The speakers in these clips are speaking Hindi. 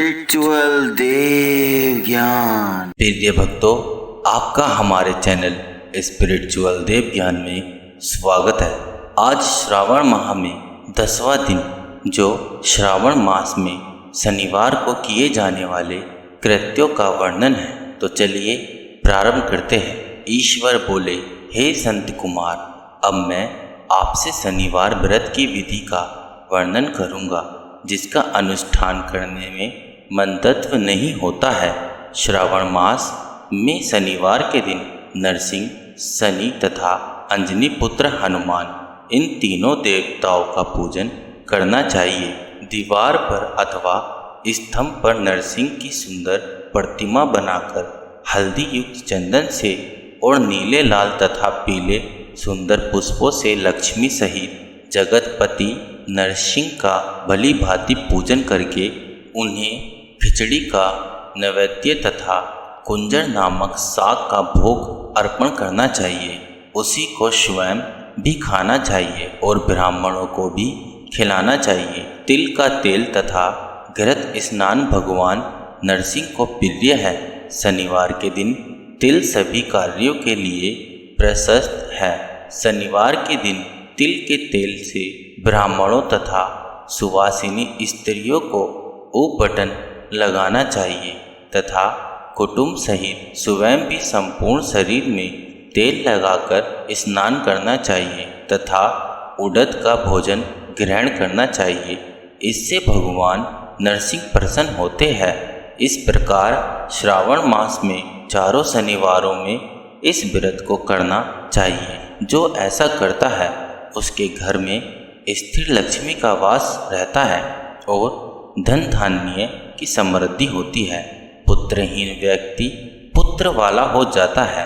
स्पिरिचुअल देव ज्ञान। प्रिय भक्तों, आपका हमारे चैनल स्पिरिचुअल देव ज्ञान में स्वागत है। आज श्रावण माह में 10वां दिन, जो श्रावण मास में शनिवार को किए जाने वाले कृत्यों का वर्णन है। तो चलिए प्रारंभ करते हैं। ईश्वर बोले, हे संत कुमार, अब मैं आपसे शनिवार व्रत की विधि का वर्णन करूंगा, जिसका अनुष्ठान करने में मंदत्व नहीं होता है। श्रावण मास में शनिवार के दिन नरसिंह, शनि तथा अंजनी पुत्र हनुमान, इन तीनों देवताओं का पूजन करना चाहिए। दीवार पर अथवा स्तंभ पर नरसिंह की सुंदर प्रतिमा बनाकर हल्दी युक्त चंदन से और नीले, लाल तथा पीले सुंदर पुष्पों से लक्ष्मी सहित जगतपति नरसिंह का भली भांति पूजन करके उन्हें खिचड़ी का नैवेद्य तथा कुंजर नामक साग का भोग अर्पण करना चाहिए। उसी को स्वयं भी खाना चाहिए और ब्राह्मणों को भी खिलाना चाहिए। तिल का तेल तथा घृत स्नान भगवान नरसिंह को प्रिय है। शनिवार के दिन तिल सभी कार्यों के लिए प्रशस्त है। शनिवार के दिन तिल के तेल से ब्राह्मणों तथा सुवासिनी स्त्रियों को उपटन लगाना चाहिए तथा कुटुंब सहित स्वयं भी संपूर्ण शरीर में तेल लगाकर स्नान करना चाहिए तथा उड़द का भोजन ग्रहण करना चाहिए। इससे भगवान नरसिंह प्रसन्न होते हैं। इस प्रकार श्रावण मास में चारों शनिवारों में इस व्रत को करना चाहिए। जो ऐसा करता है उसके घर में स्थिर लक्ष्मी का वास रहता है और धन धान्य की समृद्धि होती है। पुत्रहीन व्यक्ति पुत्र वाला हो जाता है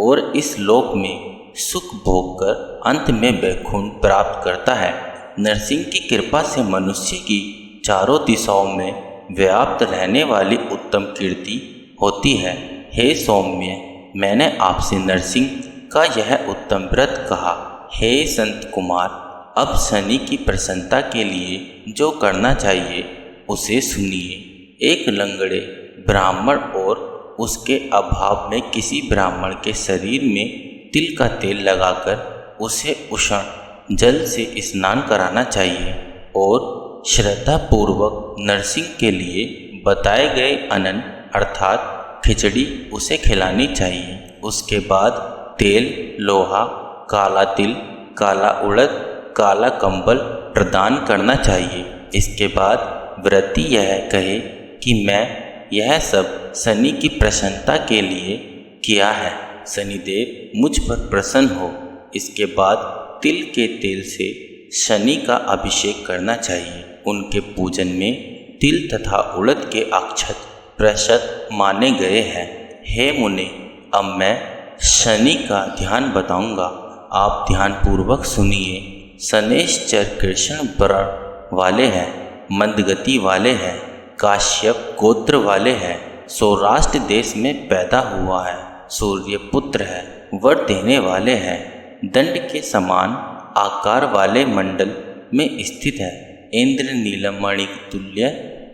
और इस लोक में सुख भोग कर अंत में वैकुंठ प्राप्त करता है। नरसिंह की कृपा से मनुष्य की चारों दिशाओं में व्याप्त रहने वाली उत्तम कीर्ति होती है। हे सौम्य, मैंने आपसे नरसिंह का यह उत्तम व्रत कहा। हे संत कुमार, अब शनि की प्रसन्नता के लिए जो करना चाहिए उसे सुनिए। एक लंगड़े ब्राह्मण और उसके अभाव में किसी ब्राह्मण के शरीर में तिल का तेल लगाकर उसे उष्ण जल से स्नान कराना चाहिए और श्रद्धापूर्वक नरसिंह के लिए बताए गए अन्न अर्थात खिचड़ी उसे खिलानी चाहिए। उसके बाद तेल, लोहा, काला तिल, काला उड़द, काला कंबल प्रदान करना चाहिए। इसके बाद व्रती यह कहे कि मैं यह सब शनि की प्रसन्नता के लिए किया है, शनिदेव मुझ पर प्रसन्न हो। इसके बाद तिल के तेल से शनि का अभिषेक करना चाहिए। उनके पूजन में तिल तथा उड़द के अक्षत प्रशस्त माने गए हैं। हे मुने, अब मैं शनि का ध्यान बताऊंगा, आप ध्यान पूर्वक सुनिए। शनैश्चर कृष्ण वर्ण वाले हैं, मंदगति वाले हैं, काश्यप गोत्र वाले हैं, सौराष्ट्र देश में पैदा हुआ है, सूर्य पुत्र है, वर देने वाले हैं, दंड के समान आकार वाले मंडल में स्थित है, इंद्र नीलमणि तुल्य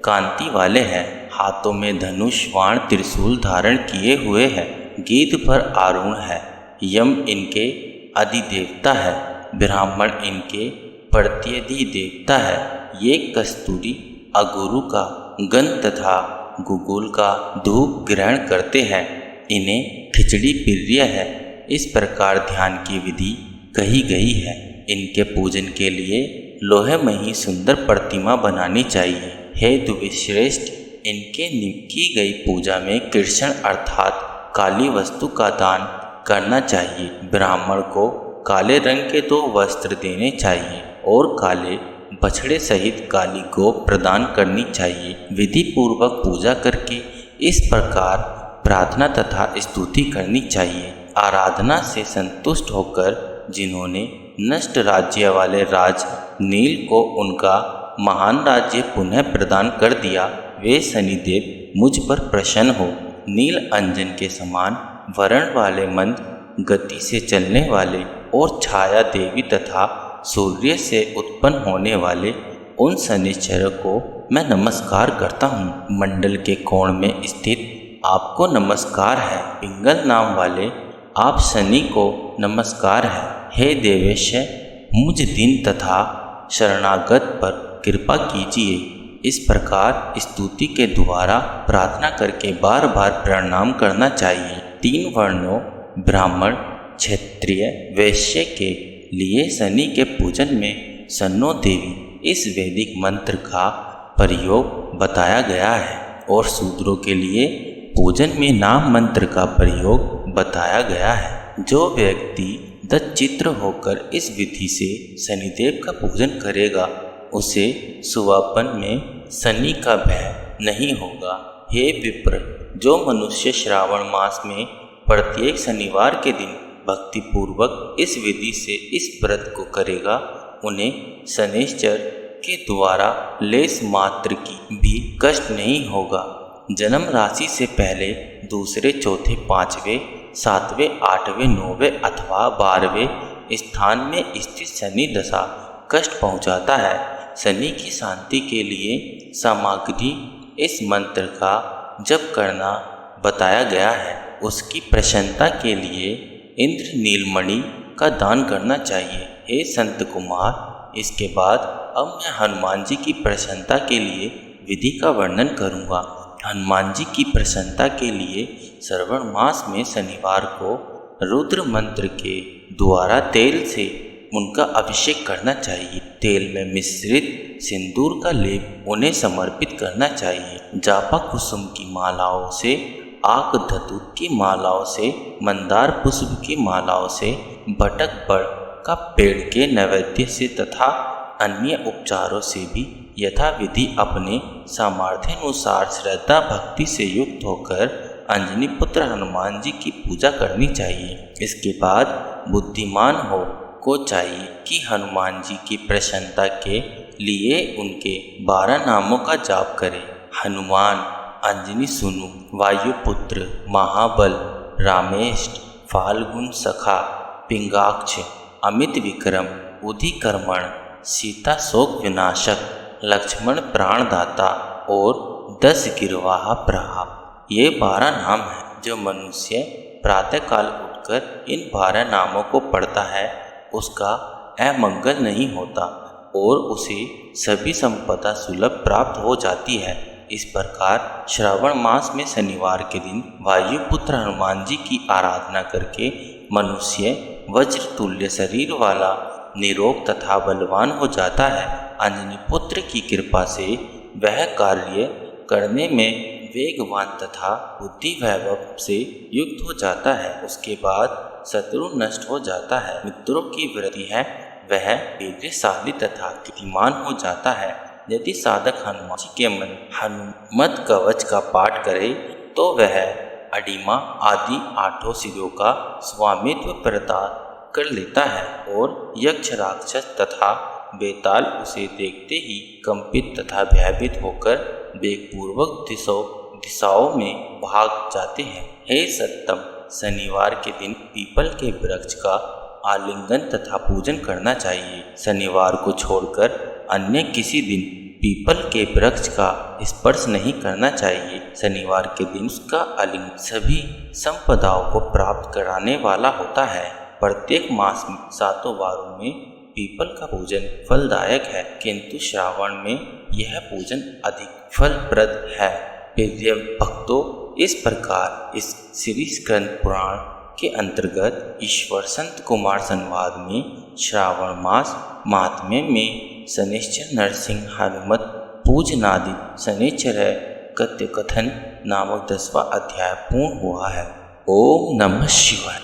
कांति वाले हैं, हाथों में धनुष बाण त्रिशूल धारण किए हुए हैं, गीत पर आरूढ़ है, यम इनके अधिदेवता है, ब्राह्मण इनके प्रत्यधि देवता है। ये कस्तूरी अगुरु का गंध तथा गुगुल का धूप ग्रहण करते हैं। इन्हें खिचड़ी प्रिय है। इस प्रकार ध्यान की विधि कही गई है। इनके पूजन के लिए लोहे में ही सुंदर प्रतिमा बनानी चाहिए। हे द्विश्रेष्ठ, इनके की गई पूजा में कृष्ण अर्थात काली वस्तु का दान करना चाहिए। ब्राह्मण को काले रंग के 2 वस्त्र देने चाहिए और काले बछड़े सहित काली गौ प्रदान करनी चाहिए। विधि पूर्वक पूजा करके इस प्रकार प्रार्थना तथा स्तुति करनी चाहिए। आराधना से संतुष्ट होकर जिन्होंने नष्ट राज्य वाले राज नील को उनका महान राज्य पुनः प्रदान कर दिया, वे शनिदेव मुझ पर प्रसन्न हो। नील अंजन के समान वर्ण वाले मंद गति से चलने वाले और छाया देवी तथा सूर्य से उत्पन्न होने वाले उन शनिश्चर को मैं नमस्कार करता हूँ। मंडल के कोण में स्थित आपको नमस्कार है। पिंगल नाम वाले आप शनि को नमस्कार है। हे देवेश, मुझ दीन तथा शरणागत पर कृपा कीजिए। इस प्रकार स्तुति के द्वारा प्रार्थना करके बार बार प्रणाम करना चाहिए। 3 वर्णों ब्राह्मण, क्षत्रिय, वैश्य के लिए शनि के पूजन में सन्नो देवी इस वैदिक मंत्र का प्रयोग बताया गया है और शूद्रों के लिए पूजन में नाम मंत्र का प्रयोग बताया गया है। जो व्यक्ति दत्तचित्र होकर इस विधि से शनिदेव का पूजन करेगा उसे सुवापन में शनि का भय नहीं होगा। हे विप्र, जो मनुष्य श्रावण मास में प्रत्येक शनिवार के दिन भक्तिपूर्वक इस विधि से इस व्रत को करेगा उन्हें शनैश्चर के द्वारा लेस मात्र की भी कष्ट नहीं होगा। जन्म राशि से पहले दूसरे, चौथे, 5वें, 7वें, 8वें, 9वें अथवा 12वें स्थान में स्थित शनि दशा कष्ट पहुंचाता है। शनि की शांति के लिए सामग्री इस मंत्र का जप करना बताया गया है। उसकी प्रसन्नता के लिए इंद्र नीलमणि का दान करना चाहिए। हे संत कुमार, इसके बाद अब मैं हनुमान जी की प्रसन्नता के लिए विधि का वर्णन करूंगा। हनुमान जी की प्रसन्नता के लिए श्रावण मास में शनिवार को रुद्र मंत्र के द्वारा तेल से उनका अभिषेक करना चाहिए। तेल में मिश्रित सिंदूर का लेप उन्हें समर्पित करना चाहिए। जापा कुसुम की मालाओं से, आक धतूर की मालाओं से, मंदार पुष्प की मालाओं से, बटक बड़ का पेड़ के नैवेद्य से तथा अन्य उपचारों से भी यथाविधि अपने सामर्थ्यानुसार श्रद्धा भक्ति से युक्त होकर अंजनी पुत्र हनुमान जी की पूजा करनी चाहिए। इसके बाद बुद्धिमान को चाहिए कि हनुमान जी की प्रसन्नता के लिए उनके 12 नामों का जाप करें। हनुमान, अंजनी सुनु, वायुपुत्र, महाबल, रामेष्ट, फाल्गुन सखा, पिंगाक्ष, अमित विक्रम, उदिकर्मण, सीता शोक विनाशक, लक्ष्मण प्राणदाता और 10 गिरवाहा प्रहा। ये 12 नाम हैं। जो मनुष्य प्रातःकाल उठकर इन 12 नामों को पढ़ता है उसका अमंगल नहीं होता और उसे सभी संपदा सुलभ प्राप्त हो जाती है। इस प्रकार श्रावण मास में शनिवार के दिन वायुपुत्र हनुमान जी की आराधना करके मनुष्य वज्र तुल्य शरीर वाला, निरोग तथा बलवान हो जाता है। अंजनी पुत्र की कृपा से वह कार्य करने में वेगवान तथा बुद्धि वैभव से युक्त हो जाता है। उसके बाद शत्रु नष्ट हो जाता है। मित्रों की वृद्धि है, वह वीर्यशाली तथा कीर्तिमान हो जाता है। यदि साधक हनुमान जी के मन हनुमत कवच का पाठ करे तो वह अडिमा आदि 8 सिरों का स्वामित्व प्रदान कर लेता है और यक्ष, राक्षस तथा बेताल उसे देखते ही कंपित तथा भयभीत होकर वेगपूर्वक दिशाओं में भाग जाते हैं। हे सत्तम, शनिवार के दिन पीपल के वृक्ष का आलिंगन तथा पूजन करना चाहिए। शनिवार को छोड़कर अन्य किसी दिन पीपल के वृक्ष का स्पर्श नहीं करना चाहिए। शनिवार के दिन उसका आलिंगन सभी संपदाओं को प्राप्त कराने वाला होता है। प्रत्येक मास में 7 वारों में पीपल का पूजन फलदायक है, किंतु श्रावण में यह पूजन अधिक फलप्रद है। प्रिय भक्तों, इस प्रकार इस श्री स्कंद पुराण के अंतर्गत ईश्वर संत कुमार संवाद में श्रावण मास महात्म्य में शनैश्चर नरसिंह हनुमत पूजनादि शनैश्चर कथ्य कथन नामक 10वां अध्याय पूर्ण हुआ है। ओम नमः शिवाय।